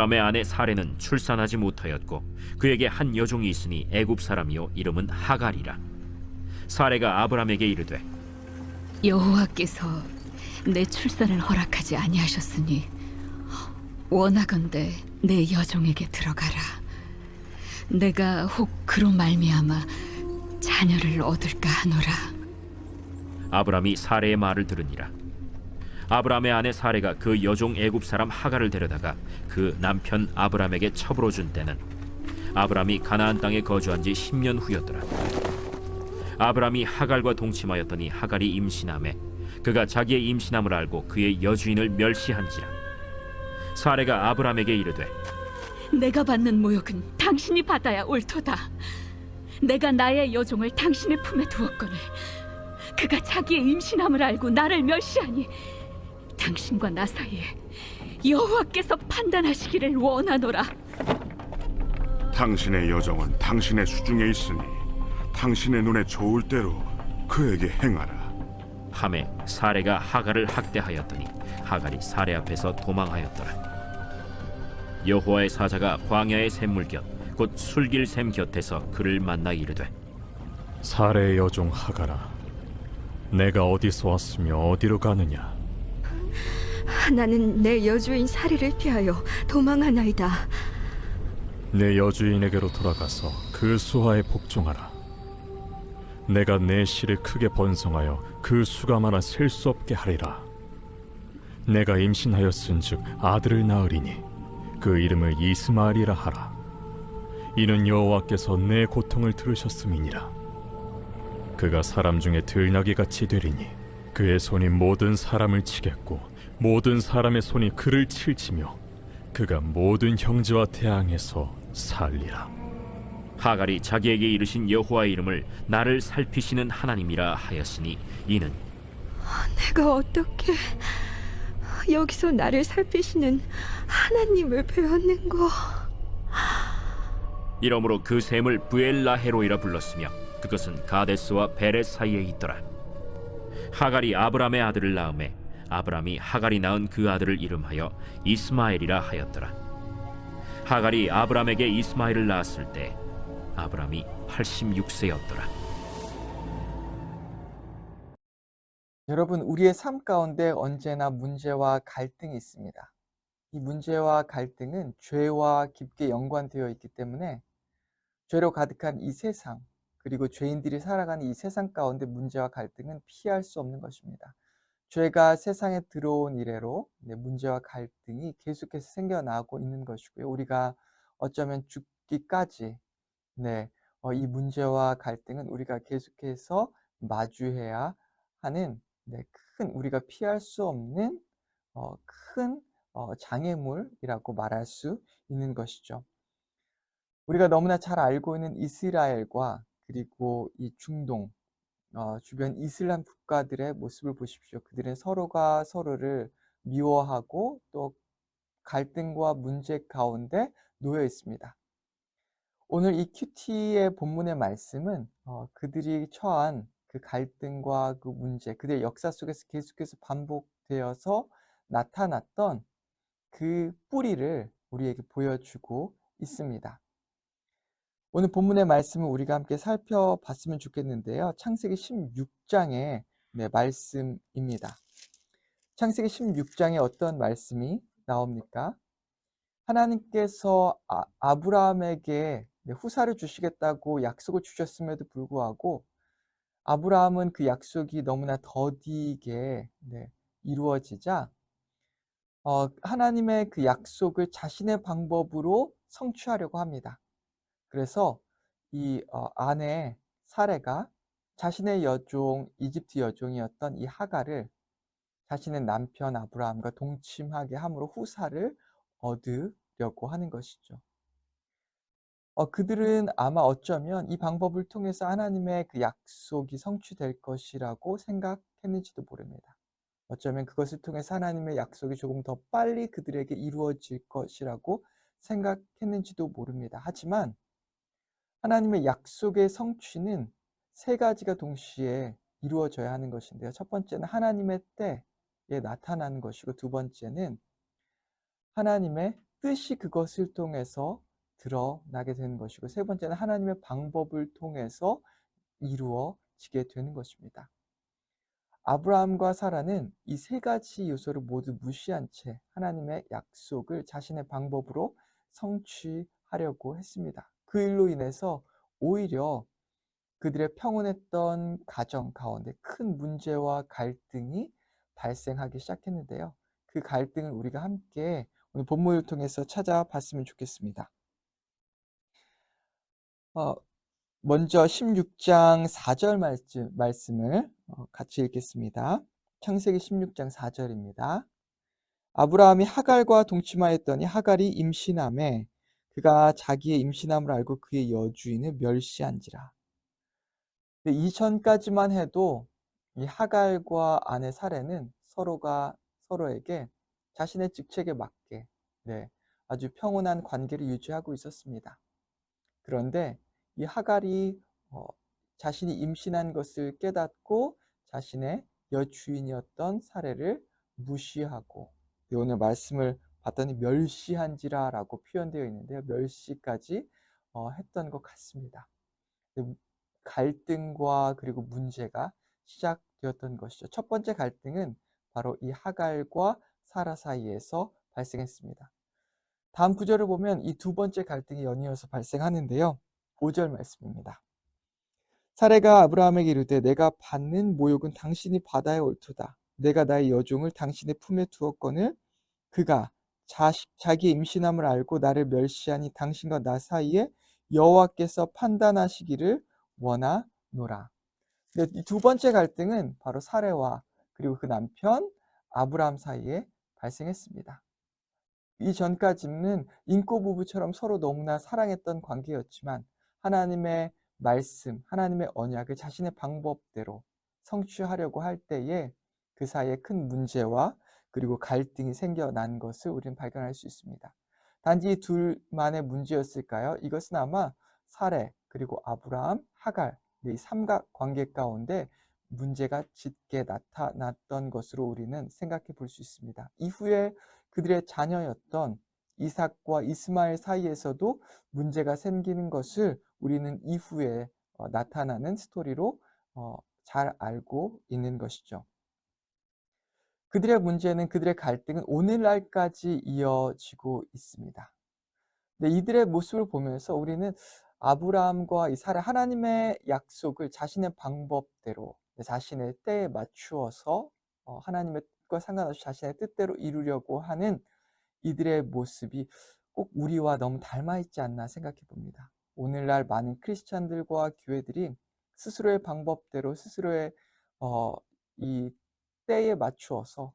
아브람의 아내 사레는 출산하지 못하였고 그에게 한 여종이 있으니 애굽 사람이요 이름은 하갈이라. 사레가 아브람에게 이르되 여호와께서 내 출산을 허락하지 아니하셨으니 원하건대 내 여종에게 들어가라. 내가 혹 그로 말미암아 자녀를 얻을까 하노라. 아브람이 사레의 말을 들으니라. 아브람의 아내 사레가 그 여종 애굽 사람 하갈을 데려다가 그 남편 아브람에게 첩으로 준 때는 아브람이 가나안 땅에 거주한 지 10년 후였더라. 아브람이 하갈과 동침하였더니 하갈이 임신하매 그가 자기의 임신함을 알고 그의 여주인을 멸시한지라. 사레가 아브람에게 이르되 내가 받는 모욕은 당신이 받아야 옳도다. 내가 나의 여종을 당신의 품에 두었거늘 그가 자기의 임신함을 알고 나를 멸시하니 당신과 나 사이에 여호와께서 판단하시기를 원하노라. 당신의 여종은 당신의 수중에 있으니 당신의 눈에 좋을 대로 그에게 행하라. 하매 사레가 하갈을 학대하였더니 하갈이 사레 앞에서 도망하였더라. 여호와의 사자가 광야의 샘물 곁 곧 술길 샘 곁에서 그를 만나 이르되 사레의 여종 하갈아, 내가 어디서 왔으며 어디로 가느냐? 나는 내 여주인 사리를 피하여 도망하나이다. 내 여주인에게로 돌아가서 그 수하에 복종하라. 내가 내 실을 크게 번성하여 그 수가 많아 셀 수 없게 하리라. 내가 임신하였은즉 아들을 낳으리니 그 이름을 이스마엘이라 하라. 이는 여호와께서 내 고통을 들으셨음이니라. 그가 사람 중에 들나귀 같이 되리니 그의 손이 모든 사람을 치겠고 모든 사람의 손이 그를 칠지며 그가 모든 형제와 대항해서 살리라. 하갈이 자기에게 이르신 여호와의 이름을 나를 살피시는 하나님이라 하였으니 이는 내가 어떻게 여기서 나를 살피시는 하나님을 배웠는고. 이러므로 그 샘을 부엘라헤로이라 불렀으며 그것은 가데스와 베렛 사이에 있더라. 하갈이 아브람의 아들을 낳음에 아브람이 하갈이 낳은 그 아들을 이름하여 이스마엘이라 하였더라. 하갈이 아브람에게 이스마엘을 낳았을 때 아브람이 86세였더라. 여러분, 우리의 삶 가운데 언제나 문제와 갈등이 있습니다. 이 문제와 갈등은 죄와 깊게 연관되어 있기 때문에 죄로 가득한 이 세상, 그리고 죄인들이 살아가는 이 세상 가운데 문제와 갈등은 피할 수 없는 것입니다. 죄가 세상에 들어온 이래로 문제와 갈등이 계속해서 생겨나고 있는 것이고요. 우리가 어쩌면 죽기까지 이 문제와 갈등은 우리가 계속해서 마주해야 하는 큰 우리가 피할 수 없는 큰 장애물이라고 말할 수 있는 것이죠. 우리가 너무나 잘 알고 있는 이스라엘과 그리고 이 중동 주변 이슬람 국가들의 모습을 보십시오. 그들은 서로가 서로를 미워하고 또 갈등과 문제 가운데 놓여 있습니다. 오늘 이 큐티의 본문의 말씀은 그들이 처한 그 갈등과 그 문제, 그들의 역사 속에서 계속해서 반복되어서 나타났던 그 뿌리를 우리에게 보여주고 있습니다. 오늘 본문의 말씀을 우리가 함께 살펴봤으면 좋겠는데요. 창세기 16장의 말씀입니다. 창세기 16장에 어떤 말씀이 나옵니까? 하나님께서 아브라함에게 후사를 주시겠다고 약속을 주셨음에도 불구하고 아브라함은 그 약속이 너무나 더디게 이루어지자 하나님의 그 약속을 자신의 방법으로 성취하려고 합니다. 그래서 이 아내 사레가 자신의 여종, 이집트 여종이었던 이 하갈을 자신의 남편 아브라함과 동침하게 함으로 후사를 얻으려고 하는 것이죠. 그들은 아마 어쩌면 이 방법을 통해서 하나님의 그 약속이 성취될 것이라고 생각했는지도 모릅니다. 어쩌면 그것을 통해서 하나님의 약속이 조금 더 빨리 그들에게 이루어질 것이라고 생각했는지도 모릅니다. 하지만 하나님의 약속의 성취는 세 가지가 동시에 이루어져야 하는 것인데요. 첫 번째는 하나님의 때에 나타나는 것이고 두 번째는 하나님의 뜻이 그것을 통해서 드러나게 되는 것이고, 세 번째는 하나님의 방법을 통해서 이루어지게 되는 것입니다. 아브라함과 사라는 이 세 가지 요소를 모두 무시한 채 하나님의 약속을 자신의 방법으로 성취하려고 했습니다. 그 일로 인해서 오히려 그들의 평온했던 가정 가운데 큰 문제와 갈등이 발생하기 시작했는데요. 그 갈등을 우리가 함께 오늘 본문을 통해서 찾아봤으면 좋겠습니다. 먼저 16장 4절 말씀을 같이 읽겠습니다. 창세기 16장 4절입니다. 아브라함이 하갈과 동침하였더니 하갈이 임신하매 그가 자기의 임신함을 알고 그의 여주인을 멸시한지라. 이전까지만 해도 이 하갈과 아내 사레는 서로가 서로에게 자신의 직책에 맞게 아주 평온한 관계를 유지하고 있었습니다. 그런데 이 하갈이 자신이 임신한 것을 깨닫고 자신의 여주인이었던 사레를 무시하고, 오늘 말씀을 봤더니 멸시한지라라고 표현되어 있는데요. 멸시까지 했던 것 같습니다. 갈등과 그리고 문제가 시작되었던 것이죠. 첫 번째 갈등은 바로 이 하갈과 사라 사이에서 발생했습니다. 다음 구절을 보면 이 두 번째 갈등이 연이어서 발생하는데요. 5절 말씀입니다. 사레가 아브라함에게 이르되 내가 받는 모욕은 당신이 받아야 옳도다. 내가 나의 여종을 당신의 품에 두었거늘 그가 자기의 임신함을 알고 나를 멸시하니 당신과 나 사이에 여호와께서 판단하시기를 원하노라. 이 두 번째 갈등은 바로 사레와 그리고 그 남편 아브라함 사이에 발생했습니다. 이전까지는 인꼬 부부처럼 서로 너무나 사랑했던 관계였지만 하나님의 말씀, 하나님의 언약을 자신의 방법대로 성취하려고 할 때에 그 사이에 큰 문제와 그리고 갈등이 생겨난 것을 우리는 발견할 수 있습니다. 단지 둘만의 문제였을까요? 이것은 아마 사레, 그리고 아브라함, 하갈, 이 삼각관계 가운데 문제가 짙게 나타났던 것으로 우리는 생각해 볼 수 있습니다. 이후에 그들의 자녀였던 이삭과 이스마엘 사이에서도 문제가 생기는 것을 우리는 이후에 나타나는 스토리로 잘 알고 있는 것이죠. 그들의 문제는, 그들의 갈등은 오늘날까지 이어지고 있습니다. 근데 이들의 모습을 보면서 우리는 아브라함과 이 사라, 하나님의 약속을 자신의 방법대로 자신의 때에 맞추어서 하나님의 뜻과 상관없이 자신의 뜻대로 이루려고 하는 이들의 모습이 꼭 우리와 너무 닮아 있지 않나 생각해 봅니다. 오늘날 많은 크리스찬들과 교회들이 스스로의 방법대로 스스로의 이 때에 맞추어서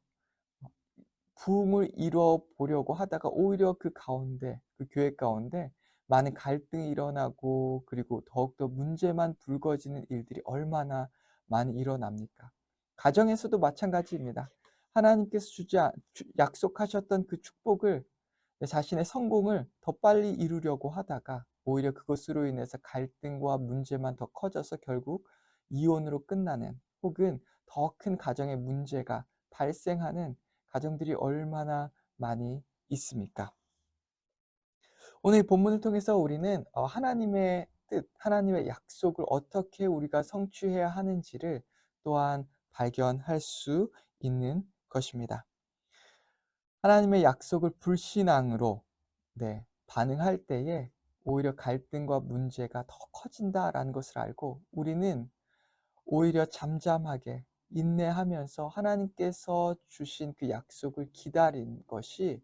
부흥을 이루어 보려고 하다가 오히려 그 가운데, 그 교회 가운데 많은 갈등이 일어나고 그리고 더욱더 문제만 불거지는 일들이 얼마나 많이 일어납니까? 가정에서도 마찬가지입니다. 하나님께서 약속하셨던 그 축복을, 자신의 성공을 더 빨리 이루려고 하다가 오히려 그것으로 인해서 갈등과 문제만 더 커져서 결국 이혼으로 끝나는, 혹은 더 큰 가정의 문제가 발생하는 가정들이 얼마나 많이 있습니까? 오늘 이 본문을 통해서 우리는 하나님의 뜻, 하나님의 약속을 어떻게 우리가 성취해야 하는지를 또한 발견할 수 있는 것입니다. 하나님의 약속을 불신앙으로 반응할 때에 오히려 갈등과 문제가 더 커진다라는 것을 알고, 우리는 오히려 잠잠하게 인내하면서 하나님께서 주신 그 약속을 기다린 것이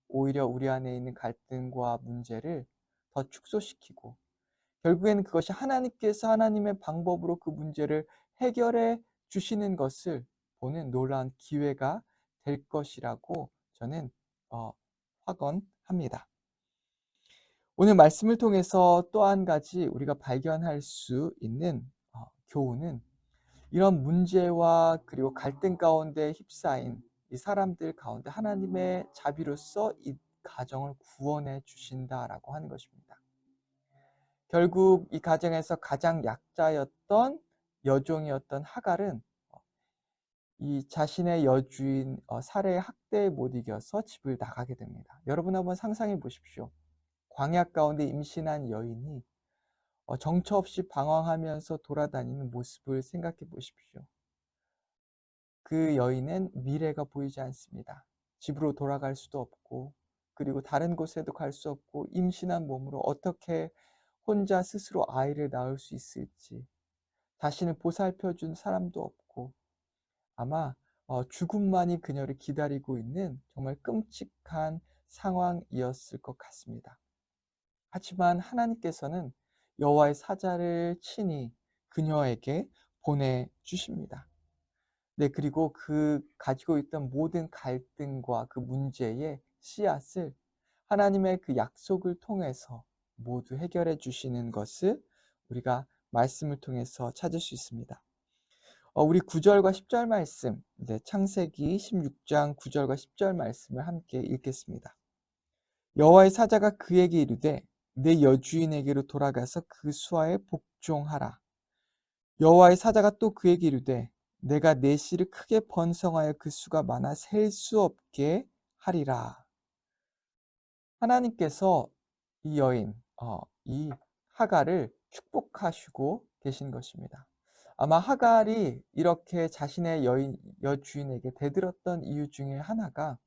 오히려 우리 안에 있는 갈등과 문제를 더 축소시키고, 결국에는 그것이 하나님께서 하나님의 방법으로 그 문제를 해결해 주시는 것을 보는 놀라운 기회가 될 것이라고 저는 확언합니다. 오늘 말씀을 통해서 또 한 가지 우리가 발견할 수 있는 교훈은, 이런 문제와 그리고 갈등 가운데 휩싸인 이 사람들 가운데 하나님의 자비로서 이 가정을 구원해 주신다라고 하는 것입니다. 결국 이 가정에서 가장 약자였던 여종이었던 하갈은 이 자신의 여주인 사례의 학대에 못 이겨서 집을 나가게 됩니다. 여러분 한번 상상해 보십시오. 광야 가운데 임신한 여인이 정처 없이 방황하면서 돌아다니는 모습을 생각해 보십시오. 그 여인은 미래가 보이지 않습니다. 집으로 돌아갈 수도 없고, 그리고 다른 곳에도 갈 수 없고, 임신한 몸으로 어떻게 혼자 스스로 아이를 낳을 수 있을지, 자신을 보살펴 준 사람도 없고, 아마 죽음만이 그녀를 기다리고 있는 정말 끔찍한 상황이었을 것 같습니다. 하지만 하나님께서는 여호와의 사자를 친히 그녀에게 보내주십니다. 네, 그리고 그 가지고 있던 모든 갈등과 그 문제의 씨앗을 하나님의 그 약속을 통해서 모두 해결해 주시는 것을 우리가 말씀을 통해서 찾을 수 있습니다. 우리 9절과 10절 말씀, 창세기 16장 9절과 10절 말씀을 함께 읽겠습니다. 여호와의 사자가 그에게 이르되 내 여주인에게로 돌아가서 그 수하에 복종하라. 여호와의 사자가 또 그에게 이르되 내가 내 씨를 크게 번성하여 그 수가 많아 셀 수 없게 하리라. 하나님께서 이 여인, 이 하갈을 축복하시고 계신 것입니다. 아마 하갈이 이렇게 자신의 여주인에게 대들었던 이유 중에 하나가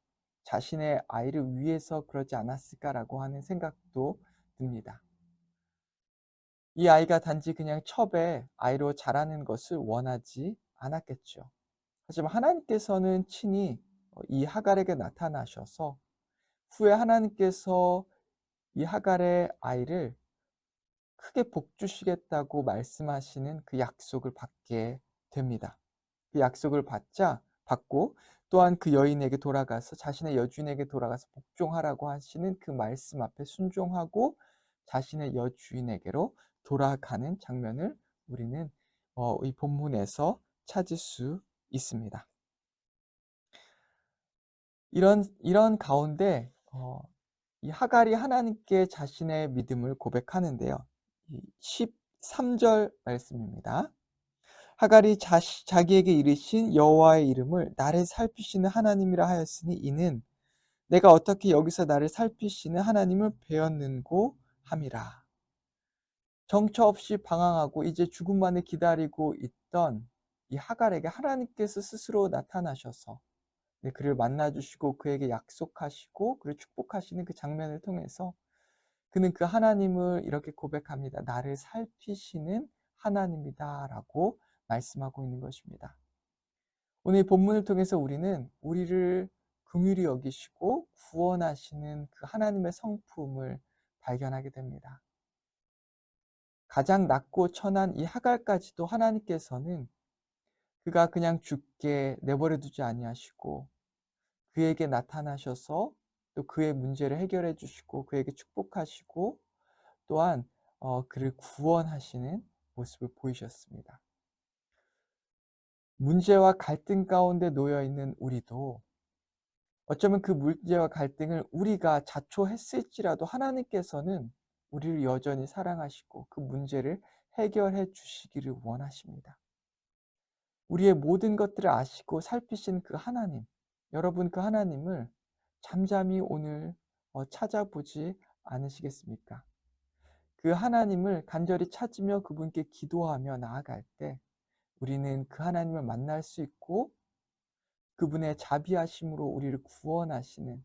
자신의 아이를 위해서 그러지 않았을까라고 하는 생각도 듭니다. 이 아이가 단지 그냥 첩에 아이로 자라는 것을 원하지 않았겠죠. 하지만 하나님께서는 친히 이 하갈에게 나타나셔서 후에 하나님께서 이 하갈의 아이를 크게 복주시겠다고 말씀하시는 그 약속을 받게 됩니다. 그 약속을 받고 또한 그 여인에게 돌아가서 자신의 여주인에게 돌아가서 복종하라고 하시는 그 말씀 앞에 순종하고 자신의 여주인에게로 돌아가는 장면을 우리는 이 본문에서 찾을 수 있습니다. 이런 가운데 이 하갈이 하나님께 자신의 믿음을 고백하는데요. 13절 말씀입니다. 하갈이 자기에게 이르신 여호와의 이름을 나를 살피시는 하나님이라 하였으니 이는 내가 어떻게 여기서 나를 살피시는 하나님을 배웠는고 함이라. 정처 없이 방황하고 이제 죽음만을 기다리고 있던 이 하갈에게 하나님께서 스스로 나타나셔서 그를 만나주시고 그에게 약속하시고 그를 축복하시는 그 장면을 통해서 그는 그 하나님을 이렇게 고백합니다. 나를 살피시는 하나님이다 라고 말씀하고 있는 것입니다. 오늘 본문을 통해서 우리는 우리를 긍휼히 여기시고 구원하시는 그 하나님의 성품을 발견하게 됩니다. 가장 낮고 천한 이 하갈까지도 하나님께서는 그가 그냥 죽게 내버려 두지 아니하시고 그에게 나타나셔서 또 그의 문제를 해결해 주시고 그에게 축복하시고 또한 그를 구원하시는 모습을 보이셨습니다. 문제와 갈등 가운데 놓여 있는 우리도 어쩌면 그 문제와 갈등을 우리가 자초했을지라도 하나님께서는 우리를 여전히 사랑하시고 그 문제를 해결해 주시기를 원하십니다. 우리의 모든 것들을 아시고 살피신 그 하나님, 여러분 그 하나님을 잠잠히 오늘 찾아보지 않으시겠습니까? 그 하나님을 간절히 찾으며 그분께 기도하며 나아갈 때 우리는 그 하나님을 만날 수 있고 그분의 자비하심으로 우리를 구원하시는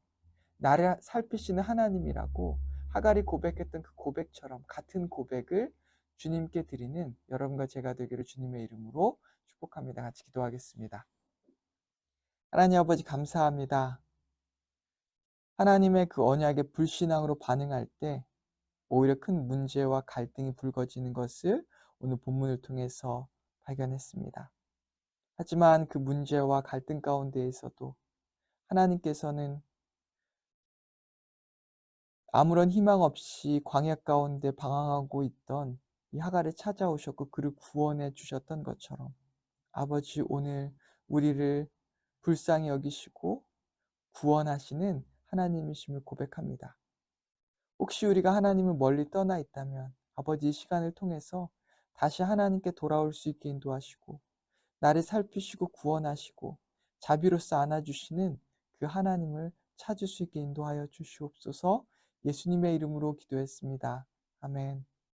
나를 살피시는 하나님이라고 하갈이 고백했던 그 고백처럼 같은 고백을 주님께 드리는 여러분과 제가 되기를 주님의 이름으로 축복합니다. 같이 기도하겠습니다. 하나님 아버지 감사합니다. 하나님의 그 언약에 불신앙으로 반응할 때 오히려 큰 문제와 갈등이 불거지는 것을 오늘 본문을 통해서 발견했습니다. 하지만 그 문제와 갈등 가운데에서도 하나님께서는 아무런 희망 없이 광야 가운데 방황하고 있던 이 하갈을 찾아오셨고 그를 구원해 주셨던 것처럼 아버지 오늘 우리를 불쌍히 여기시고 구원하시는 하나님이심을 고백합니다. 혹시 우리가 하나님을 멀리 떠나 있다면 아버지 이 시간을 통해서 다시 하나님께 돌아올 수 있게 인도하시고 나를 살피시고 구원하시고 자비로서 안아주시는 그 하나님을 찾을 수 있게 인도하여 주시옵소서. 예수님의 이름으로 기도했습니다. 아멘.